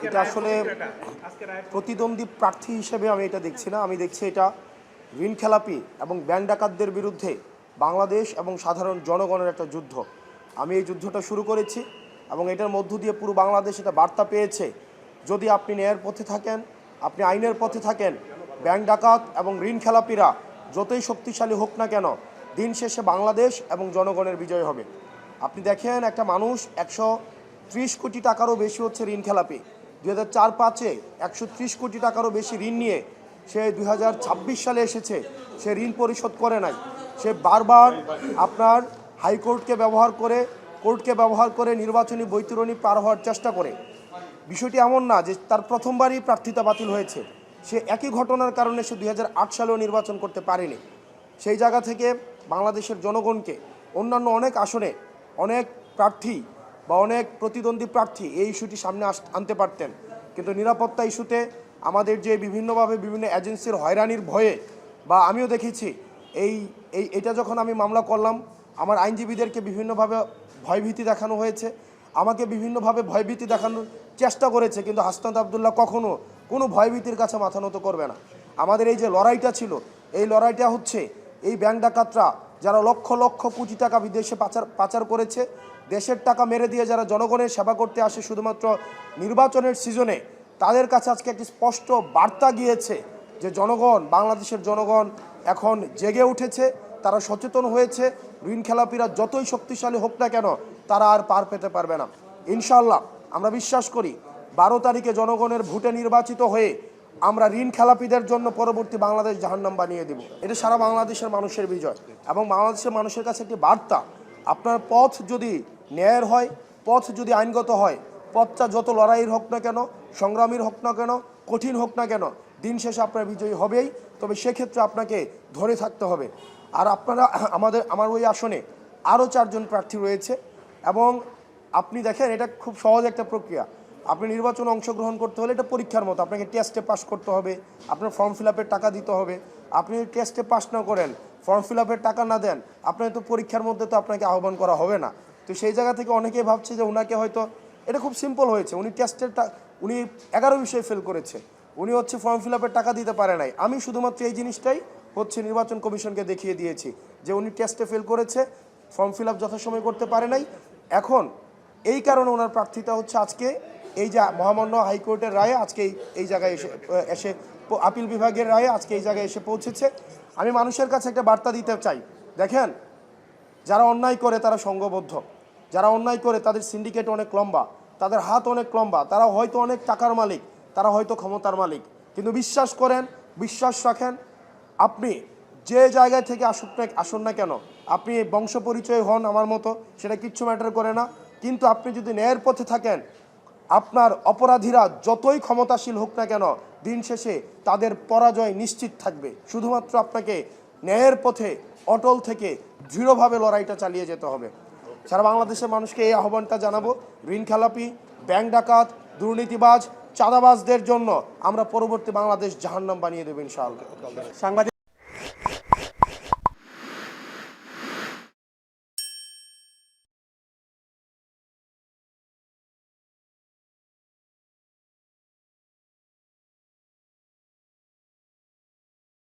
এটা আসলে প্রতিদ্বন্দ্বী প্রার্থী হিসেবে আমি এটা দেখছি না। আমি দেখছি এটা ঋণ খেলাপি এবং ব্যাংক ডাকাতদের বিরুদ্ধে বাংলাদেশ এবং সাধারণ জনগণের একটা যুদ্ধ। আমি এই যুদ্ধটা শুরু করেছি এবং এটার মধ্য দিয়ে পুরো বাংলাদেশ এটা বার্তা পেয়েছে, যদি আপনি ন্যায়ের পথে থাকেন, আপনি আইনের পথে থাকেন, ব্যাংক ডাকাত এবং ঋণ খেলাপিরা যতই শক্তিশালী হোক না কেন, দিন শেষে বাংলাদেশ এবং জনগণের বিজয় হবে। আপনি দেখেন, একটা মানুষ 130 কোটি টাকারও বেশি হচ্ছে ঋণ খেলাপি। 2004-05 130 কোটি টাকারও বেশি ঋণ নিয়ে সে 2026 সালে এসেছে, সে ঋণ পরিশোধ করে নাই। সে বারবার আপনার হাইকোর্টকে ব্যবহার করে নির্বাচনী বৈতরণী পার হওয়ার চেষ্টা করে। বিষয়টি এমন না যে তার প্রথমবারই প্রার্থিতা বাতিল হয়েছে, সে একই ঘটনার কারণে সে 2008 সালেও নির্বাচন করতে পারেনি। সেই জায়গা থেকে বাংলাদেশের জনগণকে অন্যান্য অনেক আসনে অনেক প্রার্থী বা অনেক প্রতিদ্বন্দ্বী প্রার্থী এই ইস্যুটি সামনে আনতে পারতেন, কিন্তু নিরাপত্তা ইস্যুতে আমাদের যে বিভিন্নভাবে বিভিন্ন এজেন্সির হয়রানির ভয়ে, বা আমিও দেখেছি এইটা যখন আমি মামলা করলাম, আমার আইনজীবীদেরকে বিভিন্নভাবে ভয়ভীতি দেখানো হয়েছে, আমাকে বিভিন্নভাবে ভয়ভীতি দেখানোর চেষ্টা করেছে, কিন্তু হাসনাত আবদুল্লাহ কখনো কোনো ভয়ভীতির কাছে মাথা নত করবে না। আমাদের এই যে লড়াইটা ছিল, এই লড়াইটা হচ্ছে এই ব্যাংক ডাকাতরা যারা লক্ষ লক্ষ কোটি টাকা বিদেশে পাচার করেছে, দেশের টাকা মেরে দিয়ে যারা জনগণের সেবা করতে আসে শুধুমাত্র নির্বাচনের সিজনে, তাদের কাছে আজকে একটি স্পষ্ট বার্তা গিয়েছে যে বাংলাদেশের জনগণ এখন জেগে উঠেছে, তারা সচেতন হয়েছে। ঋণ খেলাপিরা যতই শক্তিশালী হোক না কেন, তারা আর পার পেতে পারবে না। ইনশাল্লাহ আমরা বিশ্বাস করি 12 তারিখে জনগণের ভোটে নির্বাচিত হয়ে আমরা ঋণ খেলাপিদের জন্য পরবর্তী বাংলাদেশ জাহান্নাম বানিয়ে দেব। এটা সারা বাংলাদেশের মানুষের বিজয় এবং বাংলাদেশের মানুষের কাছে একটি বার্তা, আপনার পথ যদি ন্যায়ের হয়, পথ যদি আইনগত হয়, পথটা যত লড়াইয়ের হোক না কেন, সংগ্রামীর হোক না কেন, কঠিন হোক না কেন, দিন শেষে আপনার বিজয়ী হবেই। তবে সেক্ষেত্রে আপনাকে ধরে থাকতে হবে। আর আপনারা আমার ওই আসনে আরও 4 জন প্রার্থী রয়েছে এবং আপনি দেখেন, এটা খুব সহজ একটা প্রক্রিয়া। আপনি নির্বাচনে অংশগ্রহণ করতে হলে এটা পরীক্ষার মতো, আপনাকে টেস্টে পাস করতে হবে, আপনার ফর্ম ফিল আপের টাকা দিতে হবে। আপনি টেস্টে পাস না করেন, ফর্ম ফিল আপের টাকা না দেন, আপনার তো পরীক্ষার মধ্যে তো আপনাকে আহ্বান করা হবে না। তো সেই জায়গা থেকে অনেকেই ভাবছে যে ওনাকে হয়তো এটা খুব সিম্পল হয়েছে, উনি 11 বিষয়ে ফেল করেছে, উনি হচ্ছে ফর্ম ফিল আপের টাকা দিতে পারে নাই। আমি শুধুমাত্র এই জিনিসটাই হচ্ছে নির্বাচন কমিশনকে দেখিয়ে দিয়েছি যে উনি টেস্টে ফেল করেছে, ফর্ম ফিল আপ যথাসময়ে করতে পারে নাই। এখন এই কারণে ওনার প্রার্থিতা হচ্ছে আজকে এই যে মহামান্য হাইকোর্টের রায়ে আজকে এই জায়গায় এসে আপিল বিভাগের রায়ে আজকে এই জায়গায় এসে পৌঁছেছে। আমি মানুষের কাছে একটা বার্তা দিতে চাই, দেখেন, যারা অন্যায় করে তারা সংঘবদ্ধ, যারা অন্যায় করে তাদের সিন্ডিকেট অনেক লম্বা, তাদের হাত অনেক লম্বা, তারা হয়তো অনেক টাকার মালিক, তারা হয়তো ক্ষমতার মালিক, কিন্তু বিশ্বাস রাখেন, আপনি যে জায়গায় থেকে আসুন না কেন, আপনি বংশ পরিচয় হন আমার মতো, সেটা কিচ্ছু ম্যাটার করে না, কিন্তু আপনি যদি ন্যায়ের পথে থাকেন, আপনার অপরাধীরা যতই ক্ষমতাশীল হোক না কেন, দিন শেষে তাদের পরাজয় নিশ্চিত থাকবে। শুধুমাত্র আপনাকে ন্যায়ের পথে অটল থেকে দৃঢ়ভাবে লড়াইটা চালিয়ে যেতে হবে। সারা বাংলাদেশের মানুষকে এই আহ্বানটা জানাবো, ঋণ খেলাপি, ব্যাংক ডাকাত, দুর্নীতিবাজ, চাঁদাবাজদের জন্য আমরা পরবর্তী বাংলাদেশ জাহান্নাম বানিয়ে দেব ইনশাআল্লাহ।